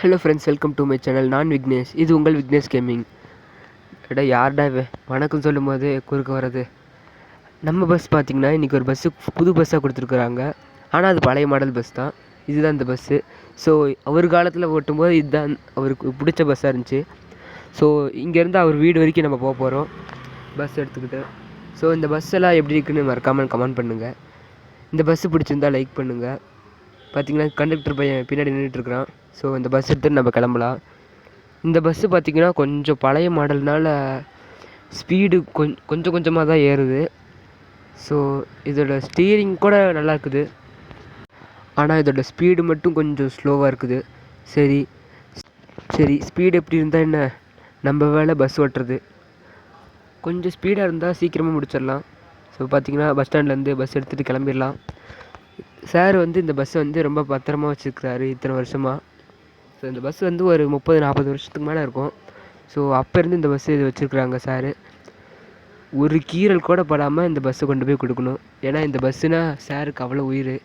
Hello friends, welcome to my channel. நான் விக்னேஷ். இது உங்கள் விக்னேஷ் கேமிங். எடா யார்டா வணக்கம் சொல்லும் போது குறுக்க வர்றது. நம்ம பஸ் பார்த்திங்கன்னா இன்றைக்கி ஒரு பஸ்ஸு புது பஸ்ஸாக கொடுத்துருக்குறாங்க. ஆனால் அது பழைய மாடல் பஸ் தான். இதுதான் இந்த பஸ்ஸு. ஸோ அவர் காலத்தில் ஓட்டும்போது இதுதான் அவருக்கு பிடிச்ச பஸ்ஸாக இருந்துச்சு. ஸோ இங்கேருந்து அவர் வீடு வரைக்கும் நம்ம போக போகிறோம் பஸ் எடுத்துக்கிட்டு. ஸோ இந்த பஸ்ஸெல்லாம் எப்படி இருக்குன்னு மறக்காமல் கமெண்ட் பண்ணுங்கள். இந்த பஸ்ஸு பிடிச்சிருந்தால் லைக் பண்ணுங்கள். பார்த்திங்கன்னா கண்டக்டர் பையன் பின்னாடி நின்றுட்டுருக்குறான். ஸோ இந்த பஸ் எடுத்துகிட்டு நம்ம கிளம்பலாம். இந்த பஸ்ஸு பார்த்திங்கன்னா கொஞ்சம் பழைய மாடல்னால் ஸ்பீடு கொஞ்சம் கொஞ்சமாக தான் ஏறுது. ஸோ இதோட ஸ்டீரிங் கூட நல்லா இருக்குது. ஆனால் இதோட ஸ்பீடு மட்டும் கொஞ்சம் ஸ்லோவாக இருக்குது. சரி ஸ்பீடு எப்படி இருந்தால் என்ன, நம்ம வேலை பஸ் ஓட்டுறது. கொஞ்சம் ஸ்பீடாக இருந்தால் சீக்கிரமாக முடிச்சிடலாம். ஸோ பார்த்திங்கன்னா பஸ் ஸ்டாண்ட்லேருந்து பஸ் எடுத்துகிட்டு கிளம்பிடலாம். சார் இந்த பஸ்ஸை ரொம்ப பத்திரமா வச்சுருக்கிறாரு இத்தனை வருஷமாக. ஸோ இந்த பஸ் ஒரு 30-40 வருஷத்துக்கு மேலே இருக்கும். ஸோ அப்போ இருந்து இந்த பஸ்ஸு இது வச்சுருக்குறாங்க சார். ஒரு கீறல் கூட படாமல் இந்த பஸ்ஸை கொண்டு போய் கொடுக்கணும். ஏன்னா இந்த பஸ்ஸுனால் சாருக்கு அவ்வளோ உயிர்.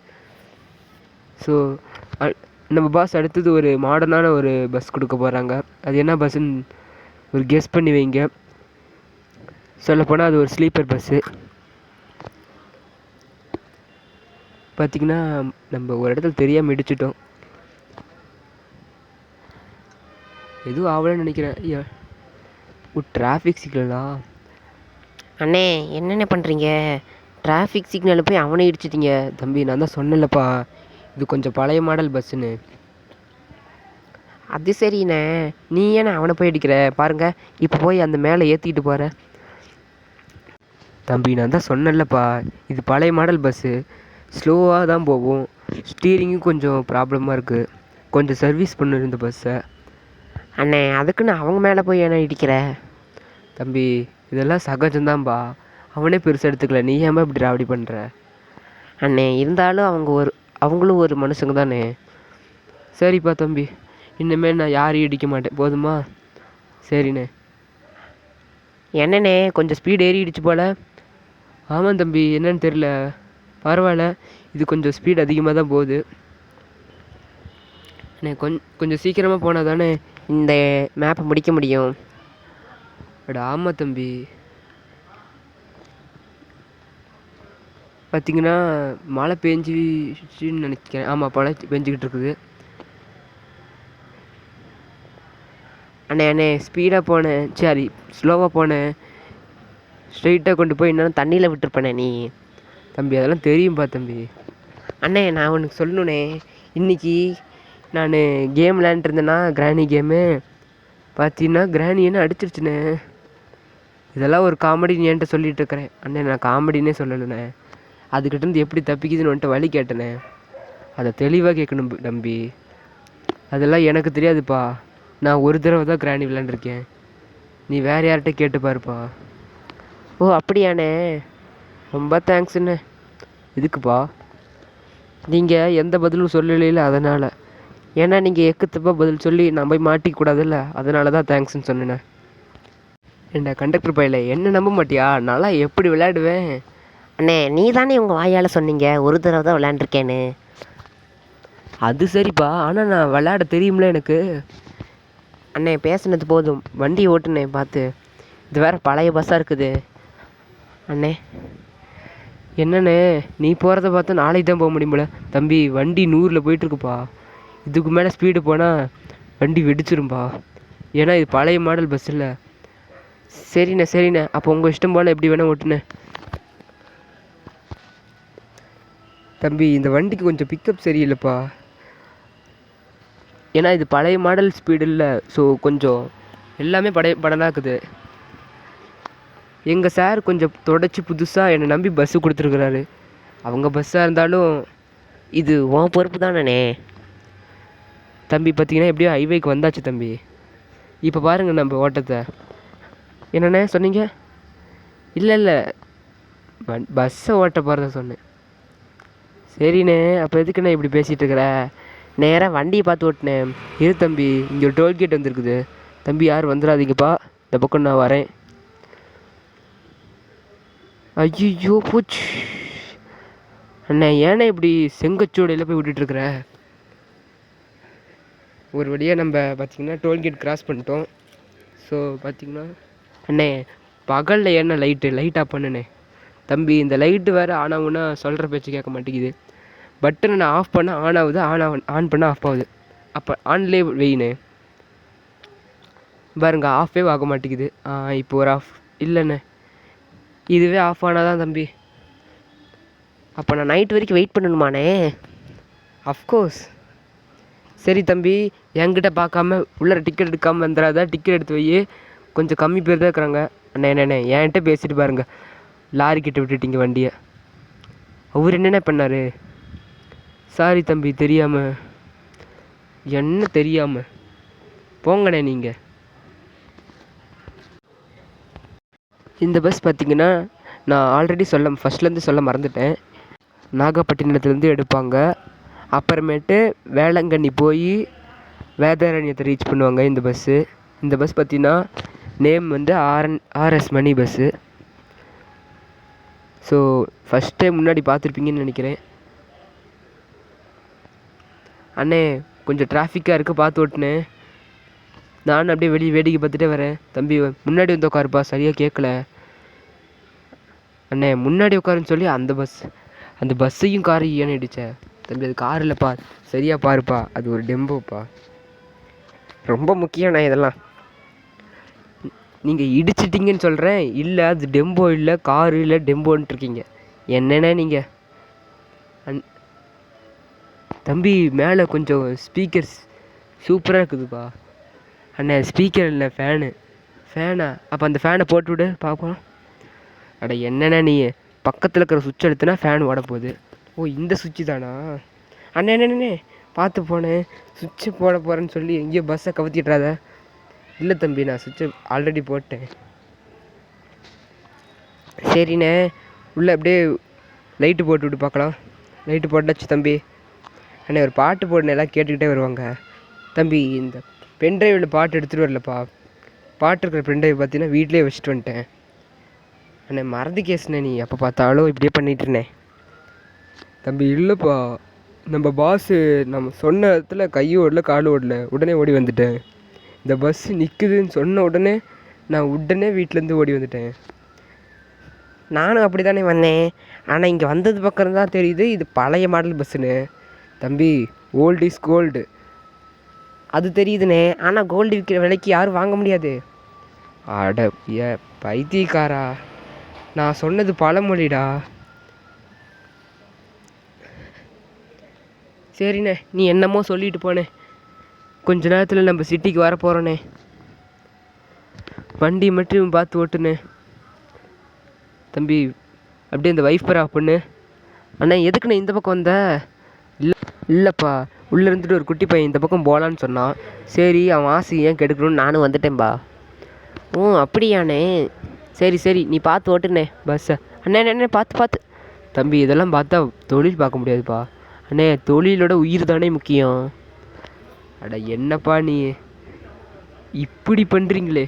ஸோ நம்ம பாஸ் அடுத்தது ஒரு மாடர்னான ஒரு பஸ் கொடுக்க போகிறாங்க. அது என்ன பஸ்ஸுன்னு ஒரு கெஸ் பண்ணி வைங்க. சொல்லப்போனால் அது ஒரு ஸ்லீப்பர் பஸ்ஸு. பார்த்திங்கன்னா நம்ம ஒரு இடத்துல தெரியாமல் இடிச்சிட்டோம். எதுவும் ஆகலன்னு நினைக்கிறேன். டிராஃபிக் சிக்னலா? அண்ணே, என்னென்ன பண்ணுறீங்க? டிராஃபிக் சிக்னலில் போய் அவனை இடிச்சிட்டிங்க. தம்பி, நான் தான் சொன்னேன்லப்பா, இது கொஞ்சம் பழைய மாடல் பஸ்ஸுன்னு. அது சரிண்ணே, நீ ஏன்னா அவனை போய் அடிக்கிற? பாருங்க, இப்போ போய் அந்த மேலே ஏற்றிக்கிட்டு போகிற. தம்பி, நான் தான் சொன்னேன்லப்பா, இது பழைய மாடல் பஸ்ஸு, ஸ்லோவாக தான் போகும். ஸ்டீரிங்கும் கொஞ்சம் ப்ராப்ளமாக இருக்குது. கொஞ்சம் சர்வீஸ் பண்ணு இந்த பஸ்ஸை. அண்ணே, அதுக்குன்னு அவங்க மேலே போய் என்ன இடிக்கிற? தம்பி, இதெல்லாம் சகஜம்தான்பா. அவனே பெருசாக எடுத்துக்கல, நீ ஏன் இப்படி ராவடி பண்ணுற? அண்ணே, இருந்தாலும் அவங்களும் ஒரு மனுஷங்க தானே. சரிப்பா தம்பி, இனிமேல் நான் யாரையும் இடிக்க மாட்டேன், போதுமா? சரிண்ணே. என்னண்ணே, கொஞ்சம் ஸ்பீடு ஏறிடுச்சு போல். ஆமாம் தம்பி, என்னன்னு தெரில. பரவாயில்ல, இது கொஞ்சம் ஸ்பீடு அதிகமாக தான் போகுது. அண்ணே, கொஞ்சம் சீக்கிரமாக போனால் தானே இந்த மேப்பை முடிக்க முடியும். ஆமாம் தம்பி. பார்த்திங்கன்னா மழை பெஞ்சின்னு நினைக்கிறேன். ஆமாம், மழை பெஞ்சிக்கிட்டு இருக்குது. அண்ணே, ஸ்பீடாக போனேன், சரி ஸ்லோவாக போனேன், ஸ்ட்ரெயிட்டாக கொண்டு போய் என்னென்னா தண்ணியில் விட்டுருப்பேனே நீ. தம்பி, அதெல்லாம் தெரியும்பா தம்பி. அண்ணே, நான் உனக்கு சொல்லணுண்ணே, இன்றைக்கி நான் கேம் விளையாண்டுருந்தேன்னா கிராணி கேமு, பார்த்தீங்கன்னா கிராணி என்ன அடிச்சிருச்சுண்ணே. இதெல்லாம் ஒரு காமெடின்னு என்கிட்ட சொல்லிகிட்டு இருக்கிறேன். அண்ணே, நான் காமெடினே சொல்லலைண்ணே. அதுக்கிட்டேருந்து எப்படி தப்பிக்குதுன்னு வந்துட்டு வழி கேட்டேனே. அதை தெளிவாக கேட்கணும் தம்பி. அதெல்லாம் எனக்கு தெரியாதுப்பா. நான் ஒரு தடவை தான் கிராணி விளையாண்டுருக்கேன். நீ வேறு யார்கிட்ட கேட்டு பாருப்பா. ஓ, அப்படியாண்ணே, ரொம்ப தேங்க்ஸுண்ணே. இதுக்குப்பா? நீங்கள் எந்த பதிலும் சொல்லலையில, அதனால். ஏன்னா நீங்கள் எக்குத்தப்பா பதில் சொல்லி நான் போய் மாட்டிக்கூடாதுல்ல, அதனால தான் தேங்க்ஸ்ன்னு சொன்னேண்ணே. என்ன கண்டக்டர் பையில, என்ன நம்ப மாட்டியா? நல்லா எப்படி விளையாடுவேன். அண்ணே, நீ தானே உங்கள் வாயால் சொன்னீங்க ஒரு தடவை தான் விளையாண்டுருக்கேன்னு. அது சரிப்பா, ஆனால் நான் விளையாட தெரியும்ல எனக்கு. அண்ணே, பேசுனது போதும், வண்டி ஓட்டுனே பார்த்து. இது வேறு பழைய பஸ்ஸாக இருக்குது. அண்ணே, என்னண்ணே, நீ போகிறத பார்த்தா நாளைக்கு தான் போக முடியும் போல. தம்பி, வண்டி 100ல் போயிட்டுருக்குப்பா. இதுக்கு மேலே ஸ்பீடு போனால் வண்டி வெடிச்சிரும்பா. ஏன்னா இது பழைய மாடல் பஸ் இல்லை. சரிண்ணே, அப்போ உங்கள் இஷ்டம் போல் எப்படி வேணால் ஓட்டுனே. தம்பி, இந்த வண்டிக்கு கொஞ்சம் பிக்கப் சரியில்லைப்பா. ஏன்னா இது பழைய மாடல் ஸ்பீடு இல்லை. ஸோ கொஞ்சம் எல்லாமே படலாக இருக்குது. எங்கள் சார் கொஞ்சம் தொடச்சி புதுசாக என்னை நம்பி பஸ்ஸு கொடுத்துருக்குறாரு. அவங்க பஸ்ஸாக இருந்தாலும் இது உன் பொறுப்பு தானே. தம்பி, பார்த்திங்கன்னா எப்படியோ ஹைவேக்கு வந்தாச்சு தம்பி. இப்போ பாருங்கள் நம்ம ஓட்டத்தை. என்னண்ணே சொன்னீங்க? இல்லை, பஸ்ஸை ஓட்ட போகிறத சொன்னேன். சரிண்ணே, அப்போ எதுக்குண்ணே இப்படி பேசிகிட்டு இருக்கிற? நேராக வண்டியை பார்த்து ஓட்டினேன். இரு தம்பி, இங்கே ஒரு டோல்கேட் வந்துருக்குது தம்பி. யாரும் வந்துடாதீங்கப்பா, இந்த பக்கம் நான் வரேன். ஐயோ போச்சு. அண்ணே, ஏன்னா இப்படி செங்கச்சோடையில் போய் விட்டுட்டுருக்குற? ஒரு வழியாக நம்ம பார்த்திங்கன்னா டோல்கேட் கிராஸ் பண்ணிட்டோம். ஸோ பார்த்திங்கன்னா அண்ணே பகலில் ஏன்னா லைட் ஆஃப் பண்ணுண்ணே. தம்பி இந்த லைட்டு வேறு ஆன் ஆகுன்னா சொல்கிற பேச்சு கேட்க மாட்டேங்குது. பட்டனை நான் ஆஃப் பண்ண ஆன் ஆகுது, ஆன் பண்ண ஆஃப் ஆகுது. அப்போ ஆன்லேயே வெயினு பாருங்க, ஆஃபே ஆக மாட்டேங்குது. இப்போ ஒரு ஆஃப் இல்லைண்ணே, இதுவே ஆஃப் ஆனால் தான் தம்பி. அப்போ நான் நைட் வரைக்கும் வெயிட் பண்ணணுமாண்ணே? அஃப்கோர்ஸ். சரி தம்பி, என்கிட்ட பார்க்காம உள்ளே டிக்கெட் எடுக்காமல் வந்துடாத. டிக்கெட் எடுத்து வை, கொஞ்சம் கம்மி பேர் தான் இருக்கிறாங்க. அண்ணே என்கிட்ட பேசிட்டு பாருங்கள், லாரிக்கிட்ட விட்டுட்டீங்க வண்டியை. அவர் என்னென்ன பண்ணார்? சாரி தம்பி, தெரியாமல். என்ன தெரியாமல்? போங்கண்ணே நீங்கள். இந்த பஸ் பார்த்திங்கன்னா நான் ஆல்ரெடி ஃபஸ்ட்லேருந்து சொல்ல மறந்துட்டேன். நாகப்பட்டினத்துலேருந்து எடுப்பாங்க, அப்புறமேட்டு வேளாங்கண்ணி போய் வேதாரண்யத்தை ரீச் பண்ணுவாங்க இந்த பஸ்ஸு. இந்த பஸ் பார்த்திங்கன்னா நேம் வந்து ஆர்எஸ் மணி பஸ்ஸு. ஸோ ஃபஸ்ட் டைம் முன்னாடி பார்த்துருப்பீங்கன்னு நினைக்கிறேன். அண்ணே கொஞ்சம் டிராஃபிக்காக இருக்குது, பார்த்து ஓட்டுனேன். நானும் அப்படியே வெளியே வேடிக்கை பார்த்துட்டே வரேன். தம்பி முன்னாடி வந்து உட்காருப்பா, சரியாக கேட்கல. அண்ணே முன்னாடி உட்காருன்னு சொல்லி அந்த பஸ்ஸையும் காரையும் ஏன்னு இடித்தேன். தம்பி அது கார் இல்லைப்பா, சரியாக பாருப்பா, அது ஒரு டெம்போப்பா. ரொம்ப முக்கியண்ணே இதெல்லாம். நீங்கள் இடிச்சிட்டிங்கன்னு சொல்கிறேன், இல்லை அது டெம்போ இல்லை காரு இல்லை டெம்போன்ட்டு இருக்கீங்க. என்னென்ன நீங்கள் தம்பி மேலே கொஞ்சம் ஸ்பீக்கர்ஸ் சூப்பராக இருக்குதுப்பா. அண்ணே ஸ்பீக்கர் இல்லை, ஃபேனா? அப்போ அந்த ஃபேனை போட்டு விடு பார்ப்போம். அட என்னண்ணே நீ பக்கத்தில் இருக்கிற சுவிட்ச் எடுத்துனா ஃபேன் ஓட போகுது. ஓ இந்த சுவிட்சு தானா? அண்ணே பார்த்து போனேன், சுவிட்சு போட போகிறேன்னு சொல்லி எங்கேயோ பஸ்ஸை கவுத்திட்டுறாத. இல்லை தம்பி, நான் சுவிட்சை ஆல்ரெடி போட்டேன். சரிண்ணே, உள்ளே அப்படியே லைட்டு போட்டு விட்டு பார்க்கலாம். லைட்டு போட்டாச்சு தம்பி. அண்ணே ஒரு பாட்டு போடணும், எல்லாம் கேட்டுக்கிட்டே வருவாங்க. தம்பி இந்த பென்ட்ரைவில் பாட்டு எடுத்துகிட்டு வரலப்பா. பாட்டு இருக்கிற பென்ட்ரைவ் பார்த்தீங்கன்னா வீட்டிலே வச்சுட்டு வந்துட்டேன். அண்ணே மறந்து கேஸ்ண்ணே, நீ எப்போ பார்த்தாலும் இப்படியே பண்ணிட்டுருந்தேன். தம்பி இல்லைப்பா, நம்ம பாஸு நம்ம சொன்ன இடத்துல கையை ஓடல கால் ஓடல, உடனே ஓடி வந்துட்டேன். இந்த பஸ்ஸு நிற்குதுன்னு சொன்ன உடனே நான் உடனே வீட்டிலேருந்து ஓடி வந்துட்டேன். நானும் அப்படி தானே வந்தேன், ஆனால் இங்கே வந்தது பக்கம் தான் தெரியுது இது பழைய மாடல் பஸ்ஸுன்னு. தம்பி ஓல்டு இஸ் கோல்டு, அது தெரியுதுண்ணே. ஆனால் கோல்டு விற்கிற விலைக்கு யாரும் வாங்க முடியாது. அட பைத்தியக்காரா, நான் சொன்னது பழமொழிடா. சரிண்ணே, நீ என்னமோ சொல்லிட்டு போனே. கொஞ்ச நேரத்தில் நம்ம சிட்டிக்கு வர போகிறோண்ணே. வண்டி மட்டும் பார்த்து ஓட்டுண்ணே. தம்பி அப்படியே இந்த வைஃபர் ஆஃப் பண்ணு. அண்ணா எதுக்குண்ணே இந்த பக்கம் வந்த? இல்லைப்பா, உள்ளே இருந்துட்டு ஒரு குட்டி பையன் இந்த பக்கம் போகலான்னு சொன்னான். சரி அவன் ஆசை ஏன் கெடுக்கணும்னு நானும் வந்துட்டேன்பா. ஓ அப்படியாண்ணே, சரி நீ பார்த்து ஓட்டுண்ணே பஸ்ஸை. அண்ணே பார்த்து. தம்பி இதெல்லாம் பார்த்தா தொழில் பார்க்க முடியாதுப்பா. அண்ணே தொழிலோட உயிர் தானே முக்கியம். அட என்னப்பா நீ இப்படி பண்ணுறீங்களே.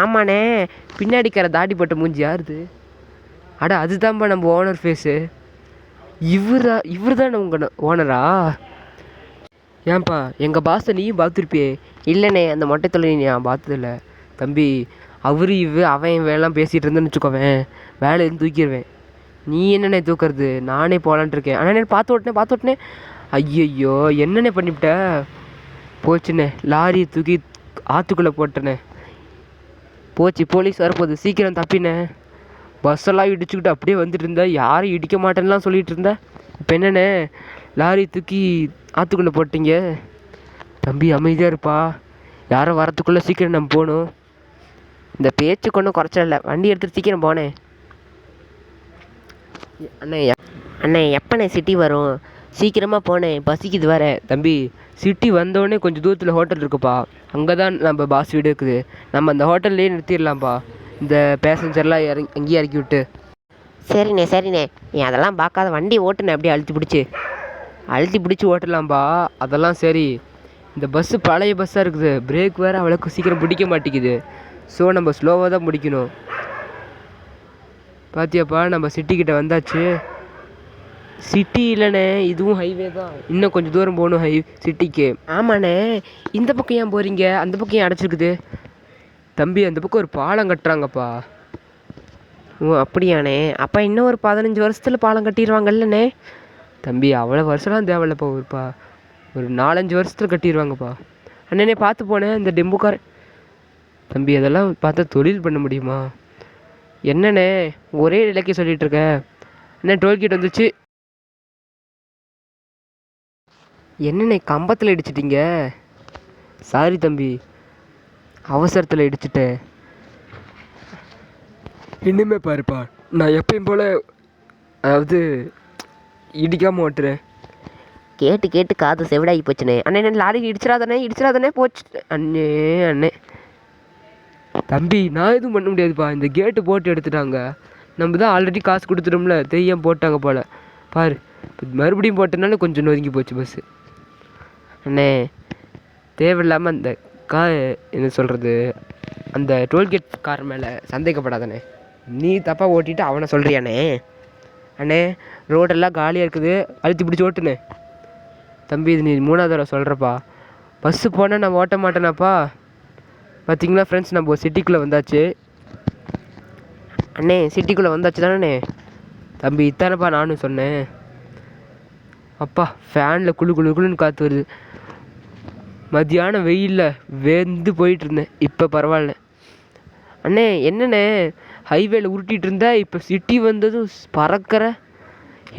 ஆமாண்ணே, பின்னாடிக்கிற தாடி போட்ட மூஞ்சி யாருது? அட அதுதான்ப்பா நம்ம ஓனர் ஃபேஸு. இவர் தானே உங்கள் ஓனரா? ஏன்பா எங்கள் பாஸை நீயும் பார்த்துருப்பியே. இல்லைண்ணே, அந்த மொட்டை தொழில் நான் பார்த்ததில்ல. தம்பி அவன் வேலைலாம் பேசிகிட்டு இருந்தேன்னு வச்சுக்கோவேன், வேலையிருந்து தூக்கிடுவேன். நீ என்னண்ணே தூக்கிறது? நானே போகலான்ட்டு இருக்கேன். அண்ணே பார்த்து ஓட்டினே. ஐயோ என்னண்ணே பண்ணிவிட்ட? போச்சுண்ணே, லாரியை தூக்கி ஆற்றுக்குள்ளே போட்டேண்ணே. போச்சு, போலீஸ் வரப்போகுது, சீக்கிரம் தப்பினே. பஸ்ஸெல்லாம் இடிச்சுக்கிட்டு அப்படியே வந்துட்டு இருந்தேன், யாரும் இடிக்க மாட்டேன்னுலாம் சொல்லிகிட்டு இருந்தேன். இப்போ என்னண்ணே லாரி தூக்கி ஆற்றுக்குள்ளே போட்டீங்க? தம்பி அமைதியாக இருப்பா, யாரும் வரத்துக்குள்ளே சீக்கிரம் நம்ம போகணும். இந்த பேச்சுக்கு ஒன்றும் குறைச்சல இல்லை, வண்டி எடுத்துகிட்டு சீக்கிரம் போனேன். அண்ணே எப்பண்ணே சிட்டி வரும்? சீக்கிரமாக போனேன், பசிக்குது வேறு. தம்பி சிட்டி வந்தோடனே கொஞ்சம் தூரத்தில் ஹோட்டல் இருக்குப்பா, அங்கே தான் நம்ம பாஸ் வீடு இருக்குது. நம்ம அந்த ஹோட்டல்லையே நிறுத்திடலாம்ப்பா, இந்த பேசஞ்சர்லாம் அங்கேயே இறக்கி விட்டு. சரிண்ணே நீ அதெல்லாம் பார்க்காத, வண்டி ஓட்டுனே அப்படியே அழுத்தி பிடிச்சி ஓட்டலாம்ப்பா. அதெல்லாம் சரி, இந்த பஸ்ஸு பழைய பஸ்ஸாக இருக்குது, பிரேக் வேறு அவ்வளோக்கு சீக்கிரம் பிடிக்க மாட்டேங்குது. ஸோ நம்ம ஸ்லோவாக தான் பிடிக்கணும். பார்த்தியாப்பா நம்ம சிட்டிக்கிட்ட வந்தாச்சு. சிட்டி இல்லைண்ணே, இதுவும் ஹைவே தான். இன்னும் கொஞ்சம் தூரம் போகணும் சிட்டிக்கு. ஆமாண்ணே, இந்த பக்கம் ஏன் போகிறீங்க? அந்த பக்கம் ஏன் அடைச்சிருக்குது? தம்பி அந்த பக்கம் ஒரு பாலம் கட்டுறாங்கப்பா. ஓ அப்படியாண்ணே, அப்போ இன்னும் ஒரு 15 வருஷத்தில் பாலம் கட்டிடுவாங்கல்லண்ணே? தம்பி அவ்வளோ வருஷம்லாம் தேவையில்லப்பா, ஒரு 4-5 வருஷத்தில் கட்டிடுவாங்கப்பா. அண்ணனே பார்த்து போனேன் இந்த டெம்புக்காரன். தம்பி அதெல்லாம் பார்த்தா தொழில் பண்ண முடியுமா? என்னண்ணே ஒரே இலக்கிய சொல்லிகிட்டு இருக்க? என்ன டோல்கேட் வந்துச்சு? என்னண்ணே கம்பத்தில் இடிச்சிட்டிங்க? சாரி தம்பி, அவசரத்தில் இடிச்சிட்டேன். இன்னுமே பாருப்பா, நான் எப்பயும் போல் அதாவது இடிக்காமல் ஓட்டுறேன். கேட்டு கேட்டு காது செவிடாகி போச்சுண்ணே. அண்ணே என்ன லாரி இடிச்சிடாதானே போச்சு அண்ணே. தம்பி நான் எதுவும் பண்ண முடியாதுப்பா, இந்த கேட்டு போட்டு எடுத்துட்டாங்க. நம்ம தான் ஆல்ரெடி காசு கொடுத்துட்டோம்ல, தெரியாமல் போட்டாங்க போல். பாரு மறுபடியும் போட்டனால கொஞ்சம் நொறுங்கி போச்சு பஸ்ஸு. அண்ணே தேவையில்லாமல் அந்த என்ன சொல்கிறது, அந்த டோல்கேட் கார் மேலே சந்தேகப்படாதானே. நீ தப்பாக ஓட்டிட்டு அவனை சொல்கிறியாண்ணே? அண்ணே ரோடெல்லாம் காலியாக இருக்குது, அழுத்தி பிடிச்சி ஓட்டுனே. தம்பி இது நீ 3வது தடவை சொல்கிறப்பா. பஸ்ஸு போனால் நான் ஓட்ட மாட்டேனாப்பா. பார்த்தீங்களா ஃப்ரெண்ட்ஸ், நம்ம சிட்டிக்குள்ளே வந்தாச்சு. அண்ணே சிட்டிக்குள்ளே வந்தாச்சு தானே? தம்பி இத்தானப்பா நானும் சொன்னேன். அப்பா ஃபேனில் குளுன்னு காற்று வருது. மதியானம் வெயிலில் வெந்து போயிட்டுருந்தேன், இப்போ பரவாயில்ல. அண்ணே என்னண்ணே ஹைவேல உருட்டிகிட்டு இருந்தா இப்போ சிட்டி வந்ததும் பறக்கிற?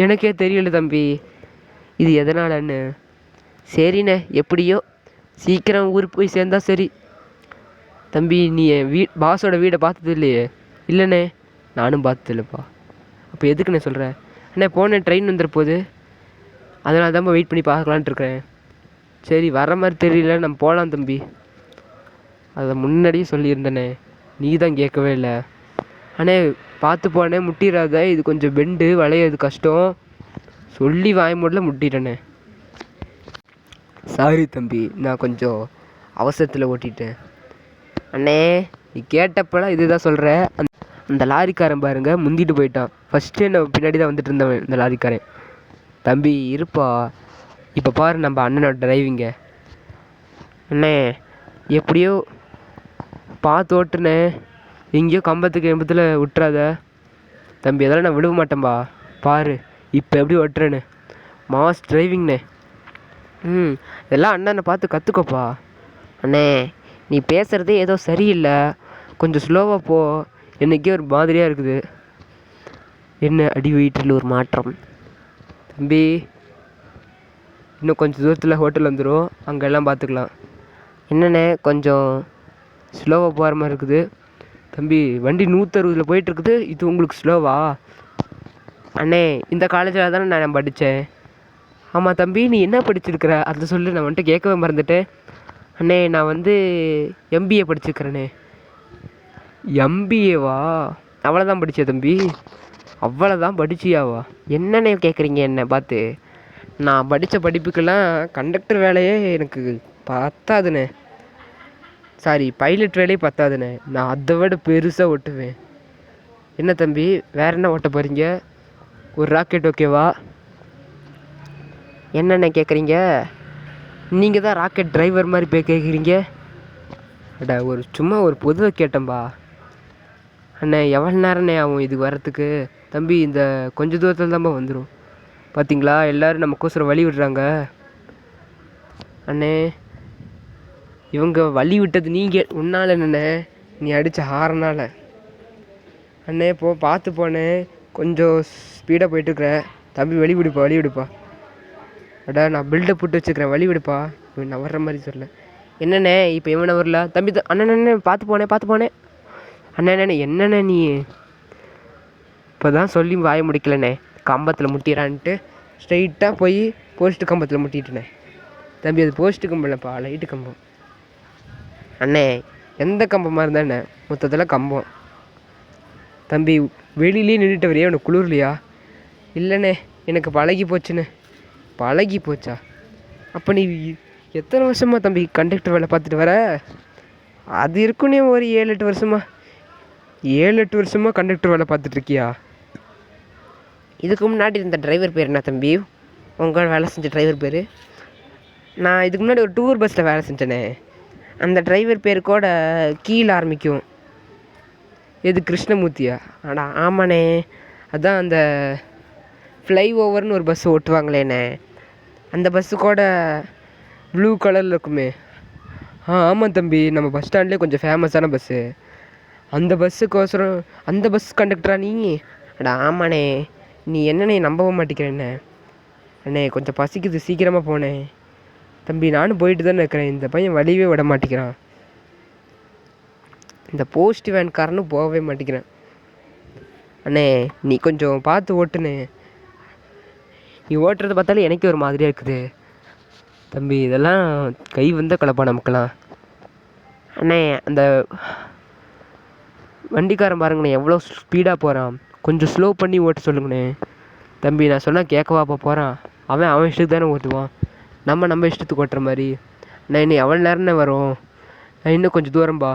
எனக்கே தெரியல தம்பி இது எதனாலன்னு. சரிண்ணே எப்படியோ சீக்கிரம் ஊருக்கு போய் சேர்ந்தா சரி. தம்பி நீ என் பாஸோட வீடை பார்த்தது இல்லையே? இல்லைண்ணே நானும் பார்த்தது இல்லைப்பா. அப்போ எதுக்குண்ணே சொல்கிறேன்? அண்ணே போனேன் ட்ரெயின் வந்துட போகுது, அதனால தான் வெயிட் பண்ணி பார்க்கலான்ட்டு இருக்கேன். சரி வர மாதிரி தெரியல, நம்ம போகலாம் தம்பி. அதை முன்னாடியே சொல்லியிருந்தேனே, நீ தான் கேட்கவே இல்லை. அண்ணே பார்த்து போனேன், முட்டிடாத, இது கொஞ்சம் பெண்டு வளையாது கஷ்டம். சொல்லி வாய் மூடல முட்டிட்டேண்ணே. சாரி தம்பி, நான் கொஞ்சம் அவசரத்தில் ஓட்டிட்டேன். அண்ணே நீ கேட்டப்பெல்லாம் இதுதான் சொல்கிற. அந்த லாரிக்காரன் பாருங்க முந்திட்டு போயிட்டான். ஃபஸ்ட்டு நான் பின்னாடி தான் வந்துட்டு இருந்தவன் இந்த லாரிக்காரன். தம்பி இருப்பா, இப்போ பாரு நம்ம அண்ணனோட டிரைவிங்க. அண்ணே எப்படியோ பார்த்து ஓட்டுனே, எங்கேயோ கம்பத்துக்கு எம்பத்தில் விட்டுறாத தம்பி. அதெல்லாம் நான் விட மாட்டேன்பா. பாரு இப்போ எப்படி ஓட்டுறேன்னு, மாஸ் டிரைவிங்ண்ணே. இதெல்லாம் அண்ணனை பார்த்து கற்றுக்கோப்பா. அண்ணே நீ பேசுகிறதே ஏதோ சரியில்லை, கொஞ்சம் ஸ்லோவாக போ. என்றைக்கே ஒரு மாதிரியாக இருக்குது. என்ன அடி வயிற்றில் ஒரு மாற்றம். தம்பி இன்னும் கொஞ்சம் தூரத்தில் ஹோட்டல் வந்துடும், அங்கெல்லாம் பார்த்துக்கலாம். என்னண்ணே கொஞ்சம் ஸ்லோவாக போகிற மாதிரி இருக்குது. தம்பி வண்டி 160 போயிட்டுருக்குது, இது உங்களுக்கு ஸ்லோவா? அண்ணே இந்த காலேஜில் தானே நான் படித்தேன். ஆமாம் தம்பி நீ என்ன படிச்சிருக்கிற அதை சொல்லு, நான் வந்துட்டு கேட்கவே மறந்துட்டேன். அண்ணே நான் வந்து எம்பிஏ படிச்சிருக்கிறேண்ணே. எம்பிஏவா? அவ்வளோதான் படித்தேன் தம்பி. அவ்வளோதான் படிச்சியாவா? என்னண்ணே கேட்குறீங்க என்னை பார்த்து? நான் படித்த படிப்புக்கெல்லாம் கண்டக்டர் வேலையே எனக்கு பத்தாதுண்ணே. சாரி பைலட் வேலையே பத்தாதுண்ணே. நான் அதை விட பெருசாக ஓட்டுவேன். என்ன தம்பி வேறு என்ன ஓட்ட போகிறீங்க? ஒரு ராக்கெட் ஓகேவா? என்னென்ன கேட்குறீங்க? நீங்கள் தான் ராக்கெட் டிரைவர் மாதிரி போய் கேட்குறீங்க. அடா சும்மா ஒரு பொதுவாக கேட்டேன்பா. அண்ணே எவ்வளோ நேரண்ணே ஆகும் இதுக்கு வரத்துக்கு? தம்பி இந்த கொஞ்சம் தூரத்தில் தான்ப்பா வந்துடும். பார்த்தீங்களா எல்லோரும் நம்ம கோசரம் வழி விடுறாங்க. அண்ணே இவங்க வழி விட்டது நீங்கள் உன்னால் என்னண்ணே, நீ அடித்த ஹாரனால். அண்ணே பார்த்து போனேன், கொஞ்சம் ஸ்பீடாக போயிட்டுருக்குற. தம்பி வழி விடுப்பா. அடா நான் பில்டப் போட்டு வச்சுக்கிறேன், வழி விடுப்பா. இவன் நான் வர்ற மாதிரி சொல்ல. என்னண்ணே இப்போ இவனை வரல தம்பி அண்ணனே பார்த்து போனேன். அண்ணே என்னண்ணே நீ இப்போ தான் சொல்லி வாய முடிக்கலண்ணே. கம்பத்தில் முட்டிறான்ட்டு ஸ்ட்ரைட்டாக போய் போஸ்ட்டு கம்பத்தில் முட்டிட்டேண்ணே. தம்பி அது போஸ்ட்டு கம்பம் இல்லைப்பா, லைட்டு கம்பம். அண்ணே எந்த கம்பமாக இருந்தாண்ணே, மொத்தத்தில் கம்பம். தம்பி வெளியிலே நின்றுட்டு வரையா, உனக்கு குளிர்லையா? இல்லைண்ணே எனக்கு பழகி போச்சுண்ணே. பழகி போச்சா? அப்போ நீ எத்தனை வருஷமாக தம்பி கண்டக்டர் வேலை பார்த்துட்டு வர? அது இருக்குன்னே ஒரு 7-8 வருஷமா. 7-8 வருஷமாக கண்டக்டர் வேலை பார்த்துட்ருக்கியா? இதுக்கு முன்னாடி இருந்த டிரைவர் பேர் என்ன தம்பி? உங்கள் வேலை செஞ்ச டிரைவர் பேர்? நான் இதுக்கு முன்னாடி ஒரு டூர் பஸ்ஸில் வேலை செஞ்சேனே, அந்த டிரைவர் பேர் கூட கீழே ஆரம்பிக்கும். எது, கிருஷ்ணமூர்த்தியா? ஆடா ஆமாண்ணே, அதான் அந்த ஃப்ளை ஓவர்னு ஒரு பஸ்ஸு ஓட்டுவாங்களேண்ணே, அந்த பஸ்ஸு கூட ப்ளூ கலரில் இருக்குமே. ஆமாம் தம்பி, நம்ம பஸ் ஸ்டாண்ட்லேயே கொஞ்சம் ஃபேமஸான பஸ்ஸு. அந்த பஸ்ஸுக்கோசரம் அந்த பஸ் கண்டக்டரா நீ? அடா ஆமாண்ணே, நீ என்னண்ணே நம்பவும் மாட்டேங்கிறேண்ணே. அண்ணே கொஞ்சம் பசிக்குது, சீக்கிரமாக போனேன். தம்பி நானும் போயிட்டு தானே இருக்கிறேன், இந்த பையன் வழியவே விட மாட்டேங்கிறான். இந்த போஸ்ட் வேன்காரனும் போகவே மாட்டேங்கிறேன். அண்ணே நீ கொஞ்சம் பார்த்து ஓட்டுண்ணே, நீ ஓட்டுறதை பார்த்தாலே எனக்கே ஒரு மாதிரியாக இருக்குது. தம்பி இதெல்லாம் கை வந்த கலப்பா நமக்கெல்லாம். அண்ணே அந்த வண்டிக்காரன் பாருங்கண்ணே எவ்வளோ ஸ்பீடாக போகிறான், கொஞ்சம் ஸ்லோ பண்ணி ஓட்ட சொல்லுங்கண்ணே. தம்பி நான் சொன்னால் கேட்கவாப்பா போகிறான், அவன் இஷ்டத்துக்கு தானே ஓட்டுவான், நம்ம இஷ்டத்துக்கு ஓட்டுற மாதிரி. நான் இன்னும் எவ்வளோ நேரம்னே வரும், நான் இன்னும் கொஞ்சம் தூரம்பா.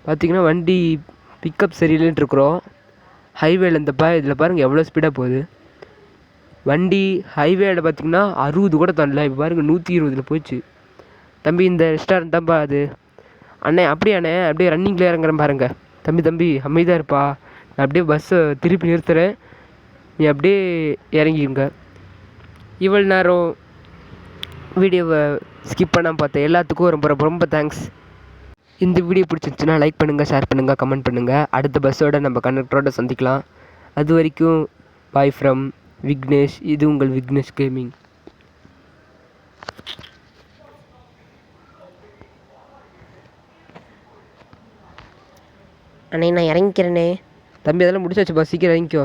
பார்த்திங்கன்னா வண்டி பிக்கப் சரியில்லைன்ட்டு இருக்கிறோம் ஹைவேல. இதில் பாருங்கள் எவ்வளோ ஸ்பீடாக போகுது வண்டி. ஹைவேல பார்த்திங்கன்னா 60 கூட தாண்டல, இப்போ பாருங்கள் 120 போயிடுச்சு. தம்பி இந்த ரெஸ்டாரண்ட் தான்ப்பா அது. அண்ணே அப்படியாண்ணே, அப்படியே ரன்னிங்கில் இறங்குறேன் பாருங்க. தம்பி அமைதியாக இருப்பா, நான் அப்படியே பஸ்ஸை திருப்பி நிறுத்துகிறேன், நீ அப்படியே இறங்கிடுங்க. இவ்வளோ நேரம் வீடியோவை ஸ்கிப் பண்ணாமல் பார்த்தேன் எல்லாத்துக்கும் ரொம்ப ரொம்ப ரொம்ப தேங்க்ஸ். இந்த வீடியோ பிடிச்சிருந்துச்சுன்னா லைக் பண்ணுங்கள், ஷேர் பண்ணுங்கள், கமெண்ட் பண்ணுங்கள். அடுத்த பஸ்ஸோட நம்ம கண்டக்டரோட சந்திக்கலாம். அது வரைக்கும் பாய் ஃப்ரம் விக்னேஷ். இது உங்கள் விக்னேஷ் கேமிங். அண்ணே நான் இறங்கிக்கிறேனே. தம்பி அதெல்லாம் முடிச்சாச்சு, பஸ் சீக்கிரம் இறங்கிக்கோ.